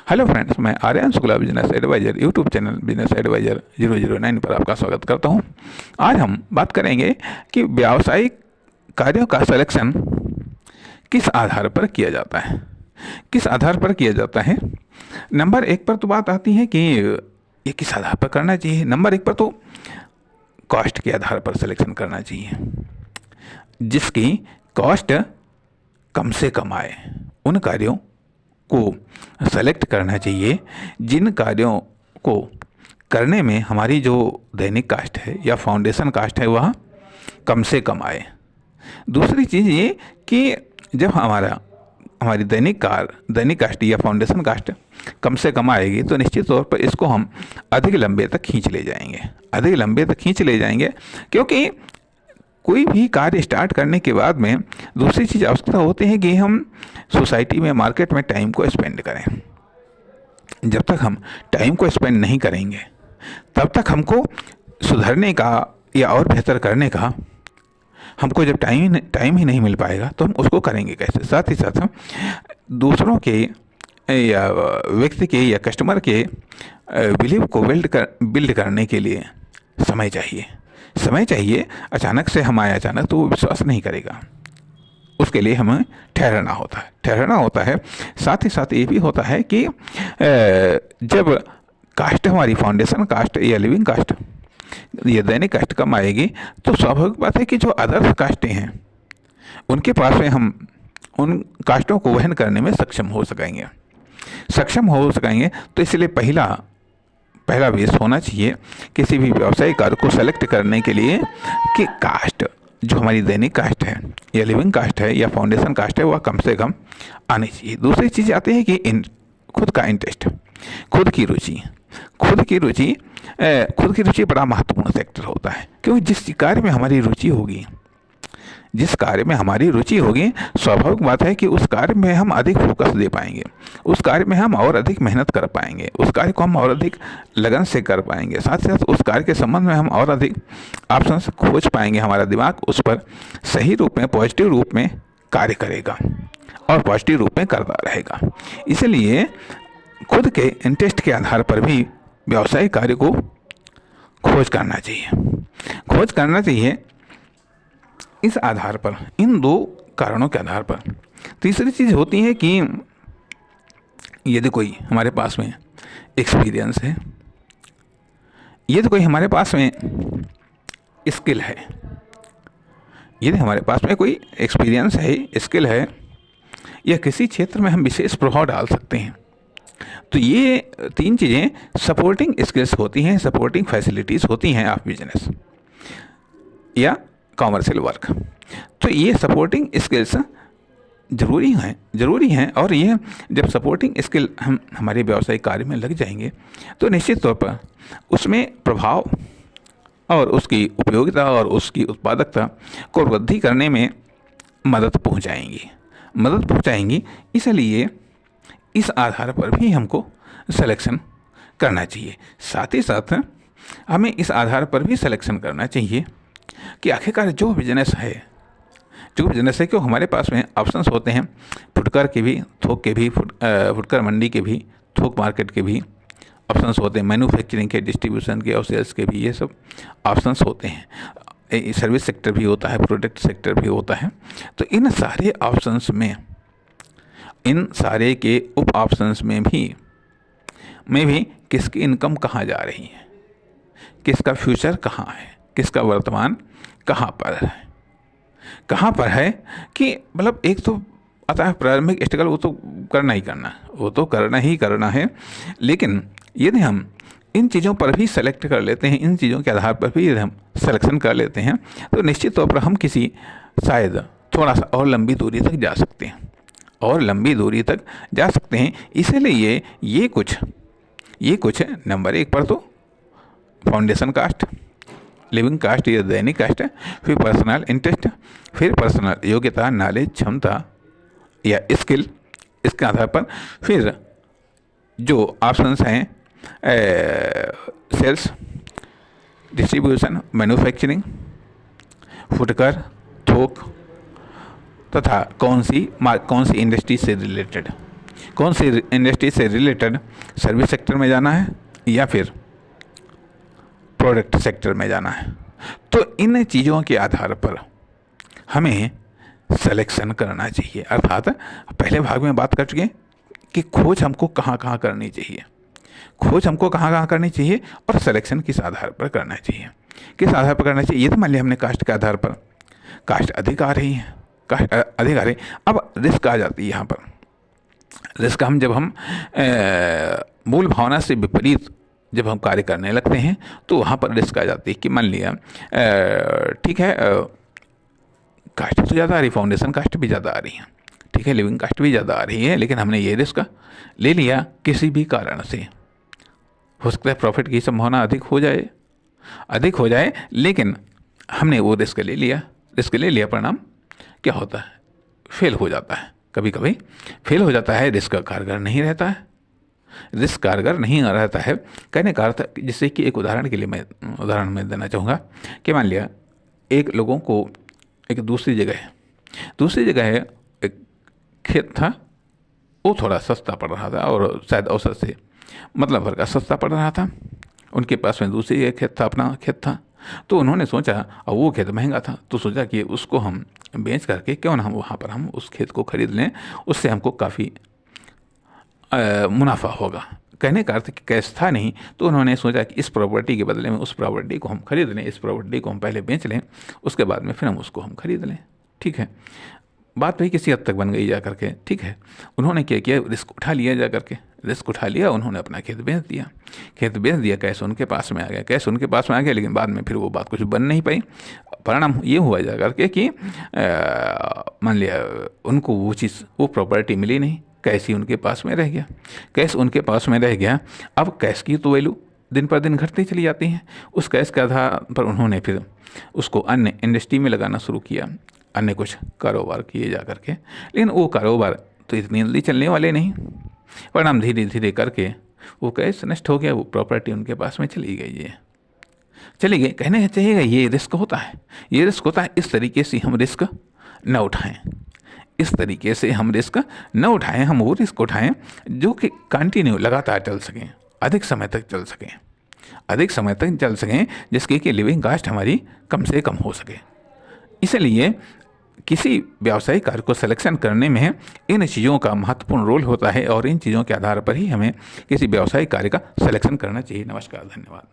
Hello friends, मैं Aryan Shukla business advisor YouTube channel business advisor 009 पर आपका स्वागत करता हूं। आज हम बात करेंगे कि व्यावसायिक कार्यों का सिलेक्शन किस आधार पर किया जाता है। किस आधार पर किया जाता है। नंबर एक पर तो बात आती है कि ये किस आधार पर करना चाहिए। नंबर एक पर तो कॉस्ट के आधार पर सिलेक्शन करना चाहिए। जिसकी कॉस्ट कम से कम आए उन कार्यों को सेलेक्ट करना चाहिए। जिन कार्यों को करने में हमारी जो दैनिक कास्ट है या फाउंडेशन कास्ट है वह कम से कम आए। दूसरी चीज़ ये कि जब हमारी दैनिक कास्ट या फाउंडेशन कास्ट कम से कम आएगी तो निश्चित तौर पर इसको हम अधिक लंबे तक खींच ले जाएंगे क्योंकि कोई भी कार्य स्टार्ट करने के बाद में दूसरी चीज़ आवश्यकता होती है कि हम सोसाइटी में, मार्केट में टाइम को स्पेंड करें। जब तक हम टाइम को स्पेंड नहीं करेंगे तब तक हमको सुधरने का या और बेहतर करने का हमको जब टाइम ही नहीं मिल पाएगा तो हम उसको करेंगे कैसे। साथ ही साथ हम दूसरों के या व्यक्ति के या कस्टमर के बिलीव को बिल्ड करने के लिए समय चाहिए। अचानक से हम आए अचानक तो वो विश्वास नहीं करेगा। उसके लिए हमें ठहरना होता है। साथ ही साथ ये भी होता है कि जब कास्ट हमारी फाउंडेशन कास्ट या लिविंग कास्ट या दैनिक कास्ट कम आएगी तो स्वाभाविक बात है कि जो अदर कास्टें हैं उनके पास में हम उन कास्टों को वहन करने में सक्षम हो सकेंगे। तो इसलिए पहला बेस होना चाहिए किसी भी व्यवसायिक कार्य को सेलेक्ट करने के लिए कि कास्ट जो हमारी दैनिक कास्ट है या लिविंग कास्ट है या फाउंडेशन कास्ट है वह कम से कम आनी चाहिए। दूसरी चीज़ आती है कि खुद का इंटरेस्ट, खुद की रुचि बड़ा महत्वपूर्ण फैक्टर होता है क्योंकि जिस कार्य में हमारी रुचि होगी स्वाभाविक बात है कि उस कार्य में हम अधिक फोकस दे पाएंगे, उस कार्य में हम और अधिक मेहनत कर पाएंगे, उस कार्य को हम और अधिक लगन से कर पाएंगे। साथ ही साथ उस कार्य के संबंध में हम और अधिक ऑप्शंस खोज पाएंगे। हमारा दिमाग उस पर सही रूप में, पॉजिटिव रूप में कार्य करेगा और पॉजिटिव रूप में करता रहेगा। इसलिए खुद के इंटरेस्ट के आधार पर भी व्यावसायिक कार्य को खोज करना चाहिए। इस आधार पर, इन दो कारणों के आधार पर तीसरी चीज़ होती है कि यदि कोई हमारे पास में एक्सपीरियंस है, यदि कोई हमारे पास में स्किल है, यदि हमारे पास में कोई एक्सपीरियंस है, स्किल है या किसी क्षेत्र में हम विशेष प्रभाव डाल सकते हैं तो ये तीन चीज़ें सपोर्टिंग स्किल्स होती हैं, सपोर्टिंग फैसिलिटीज़ होती हैं ऑफ बिजनेस या कॉमर्शियल वर्क। तो ये सपोर्टिंग स्किल्स ज़रूरी हैं और ये जब सपोर्टिंग स्किल हम हमारे व्यावसायिक कार्य में लग जाएंगे तो निश्चित तौर पर उसमें प्रभाव और उसकी उपयोगिता और उसकी उत्पादकता को वृद्धि करने में मदद पहुंचाएंगी। इसलिए इस आधार पर भी हमको सिलेक्शन करना चाहिए। साथ ही साथ हमें इस आधार पर भी सिलेक्शन करना चाहिए कि आखिरकार जो बिजनेस है क्यों हमारे पास में ऑप्शंस होते हैं, फुटकर के भी, थोक के भी, फुटकर मंडी के भी, थोक मार्केट के भी ऑप्शंस होते हैं, मैन्युफैक्चरिंग के, डिस्ट्रीब्यूशन के और सेल्स के भी, ये सब ऑप्शंस होते हैं। सर्विस सेक्टर भी होता है, प्रोडक्ट सेक्टर भी होता है। तो इन सारे ऑप्शंस में, इन सारे के उप ऑप्शंस में भी किसकी इनकम कहाँ जा रही है, किसका फ्यूचर कहाँ है, किसका वर्तमान कहाँ पर है कि मतलब एक तो आता है प्रारंभिक स्ट्रगल, वो तो करना ही करना है। लेकिन यदि हम इन चीज़ों पर भी सेलेक्ट कर लेते हैं, इन चीज़ों के आधार पर भी यदि हम सिलेक्शन कर लेते हैं तो निश्चित तौर पर हम किसी शायद थोड़ा सा और लंबी दूरी तक जा सकते हैं। इसलिए ये कुछ नंबर एक पर तो फाउंडेशन कास्ट, लिविंग कास्ट या दैनिक कास्ट, फिर पर्सनल इंटरेस्ट, फिर पर्सनल योग्यता, नॉलेज, क्षमता या स्किल, इसके आधार पर फिर जो ऑप्शंस हैं सेल्स, डिस्ट्रीब्यूशन, मैन्युफैक्चरिंग, फुटकर, थोक तथा कौन सी इंडस्ट्री से रिलेटेड कौन सी इंडस्ट्री से रिलेटेड, सर्विस सेक्टर में जाना है या फिर प्रोडक्ट सेक्टर में जाना है। तो इन चीज़ों के आधार पर हमें सिलेक्शन करना चाहिए। अर्थात पहले भाग में बात कर चुके कि खोज हमको कहाँ कहाँ करनी चाहिए, खोज हमको कहाँ कहाँ करनी चाहिए और सिलेक्शन किस आधार पर करना चाहिए, किस आधार पर करना चाहिए। ये तो मान लिया हमने कास्ट के आधार पर, कास्ट अधिक आ रही है, कास्ट अधिक आ रही। अब रिस्क आ जाती है यहाँ पर। रिस्क जब हम मूल भावना से विपरीत जब हम कार्य करने लगते हैं तो वहाँ पर रिस्क आ जाती है कि मान लिया ठीक है कास्ट तो ज़्यादा आ रही, फाउंडेशन कास्ट भी ज़्यादा आ रही है, ठीक है, लिविंग कास्ट भी ज़्यादा आ रही है, लेकिन हमने ये रिस्क ले लिया किसी भी कारण से। हो सकता है प्रॉफिट की संभावना अधिक हो जाए, लेकिन हमने वो रिस्क ले लिया, परिणाम क्या होता है, फेल हो जाता है। कभी कभी फेल हो जाता है, रिस्क कारगर नहीं रहता है, कहने का अर्थ, जिससे कि एक उदाहरण के लिए मैं देना चाहूँगा कि मान लिया एक लोगों को एक दूसरी जगह है एक खेत था, वो थोड़ा सस्ता पड़ रहा था और शायद औसत से मतलब भर का सस्ता पड़ रहा था। उनके पास में दूसरी एक खेत था, अपना खेत था। तो उन्होंने सोचा, और वो खेत महंगा था, तो सोचा कि उसको हम बेच करके क्यों ना हम वहाँ पर हम उस खेत को खरीद लें, उससे हमको काफ़ी मुनाफा होगा। कहने का अर्थ कि कैश था नहीं, तो उन्होंने सोचा कि इस प्रॉपर्टी के बदले में उस प्रॉपर्टी को हम खरीद लें, इस प्रॉपर्टी को हम पहले बेच लें, उसके बाद में फिर हम उसको हम खरीद लें। ठीक है, बात वही किसी हद तक बन गई जा करके। ठीक है, उन्होंने क्या किया, रिस्क उठा लिया, उन्होंने अपना खेत बेच दिया, कैश उनके पास में आ गया, लेकिन बाद में फिर वो बात कुछ बन नहीं पाई। परिणाम ये हुआ जा करके कि मान लिया उनको वो प्रॉपर्टी मिली नहीं, कैश ही उनके पास में रह गया। अब कैश की तो वैल्यू दिन पर दिन घटती चली जाती है। उस कैश के आधार पर उन्होंने फिर उसको अन्य इंडस्ट्री में लगाना शुरू किया, अन्य कुछ कारोबार किए जा करके, लेकिन वो कारोबार तो इतनी जल्दी चलने वाले नहीं। परिणाम धीरे धीरे करके वो कैश नष्ट हो गया, वो प्रॉपर्टी उनके पास में चली गई। कहने चाहिए ये रिस्क होता है, इस तरीके से हम रिस्क न उठाएं, हम वो रिस्क उठाएं जो कि कंटिन्यू लगातार चल सकें, अधिक समय तक चल सकें, जिसकी कि लिविंग कास्ट हमारी कम से कम हो सके। इसलिए किसी व्यावसायिक कार्य को सिलेक्शन करने में इन चीज़ों का महत्वपूर्ण रोल होता है और इन चीज़ों के आधार पर ही हमें किसी व्यावसायिक कार्य का सिलेक्शन करना चाहिए। नमस्कार, धन्यवाद।